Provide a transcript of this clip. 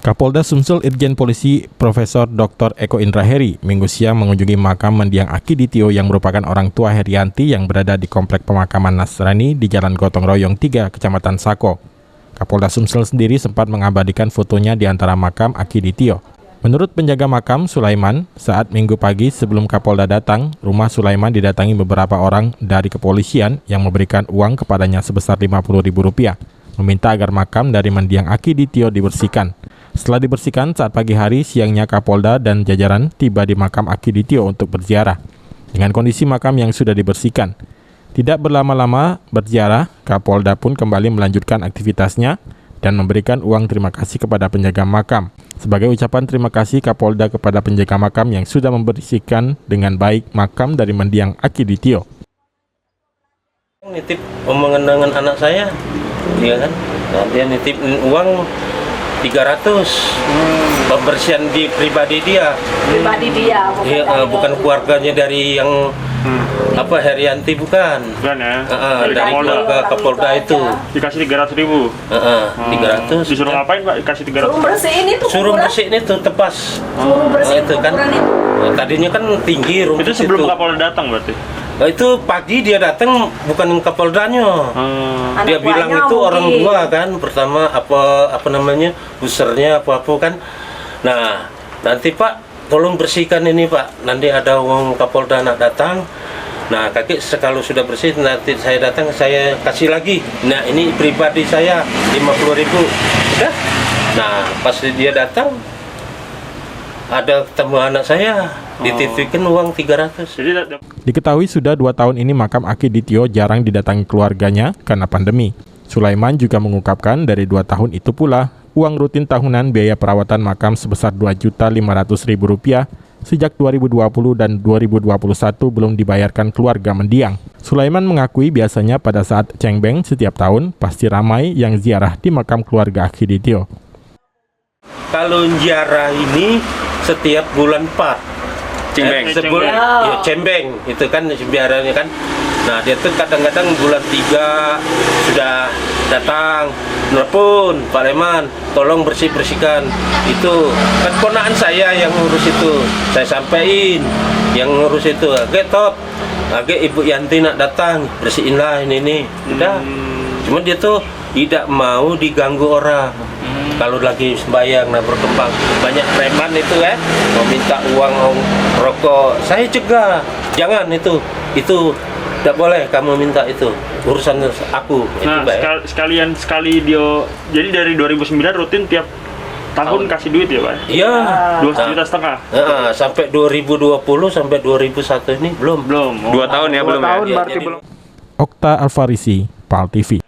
Kapolda Sumsel Irjen Polisi Profesor Dr. Eko Indra Heri Minggu siang mengunjungi makam mendiang Akiditio yang merupakan orang tua Herianti yang berada di Komplek Pemakaman Nasrani di Jalan Gotong Royong 3, Kecamatan Sako. Kapolda Sumsel sendiri sempat mengabadikan fotonya di antara makam Akiditio. Menurut penjaga makam Sulaiman, saat Minggu pagi sebelum Kapolda datang, rumah Sulaiman didatangi beberapa orang dari kepolisian yang memberikan uang kepadanya sebesar Rp50.000, meminta agar makam dari mendiang Akiditio dibersihkan. Setelah dibersihkan, saat pagi hari, siangnya Kapolda dan jajaran tiba di makam Akiditio untuk berziarah. Dengan kondisi makam yang sudah dibersihkan, tidak berlama-lama berziarah, Kapolda pun kembali melanjutkan aktivitasnya dan memberikan uang terima kasih kepada penjaga makam. Sebagai ucapan terima kasih Kapolda kepada penjaga makam yang sudah membersihkan dengan baik makam dari mendiang Akiditio. Nitip mengenangan anak saya, dia kan, nah, dia nitip uang 300 pembersihan di pribadi dia. Bukan keluarganya dari yang Herianti, bukan ya? Dari keluarga Kapolda itu. Dikasih 300.000. 300. Disuruh ngapain Pak? Dikasih 300. Suruh bersihin itu tepas. Suruh bersihin itu kan. Tadinya kan tinggi rumah itu sebelum Kapolda datang berarti. Itu pagi dia datang, bukan Kapoldanya. Dia bilang itu orang tua kan, pertama apa namanya, usernya apa kan. Nah, nanti Pak tolong bersihkan ini Pak, nanti ada uang Kapolda nak datang. Nah, kakek kalau sudah bersih nanti saya datang, saya kasih lagi. Nah, ini pribadi saya 50.000. Udah. Nah, pas dia datang ada ketemu anak saya, dititipkan uang 300. Diketahui sudah 2 tahun ini makam Akiditio jarang didatangi keluarganya karena pandemi. Sulaiman juga mengungkapkan dari 2 tahun itu pula, uang rutin tahunan biaya perawatan makam sebesar Rp2.500.000 sejak 2020 dan 2021 belum dibayarkan keluarga mendiang. Sulaiman mengakui biasanya pada saat cengbeng setiap tahun pasti ramai yang ziarah di makam keluarga Akiditio. Kalau ziarah ini setiap bulan 4. Cembeng itu kan biaranya kan. Nah, dia tuh kadang-kadang bulan 3 sudah datang nelpon, Pak Leman tolong bersihkan itu kan ponakan saya yang ngurus itu, saya sampaikan yang ngurus itu tot Ibu Yanti nak datang bersihinlah ini udah. Cuma dia tuh tidak mau diganggu orang. Kalau lagi sembahyang, nah berkembang banyak preman itu mau minta uang rokok, saya cegah, jangan itu tidak boleh kamu minta itu, urusan aku. Nah, sekali dia, jadi dari 2009 rutin tiap tahun kasih duit ya Pak? Iya. 2,5 juta. Sampai 2020 sampai 2001 ini belum. 2 tahun ya, belum ya? Okta Alfarisi, PAL TV.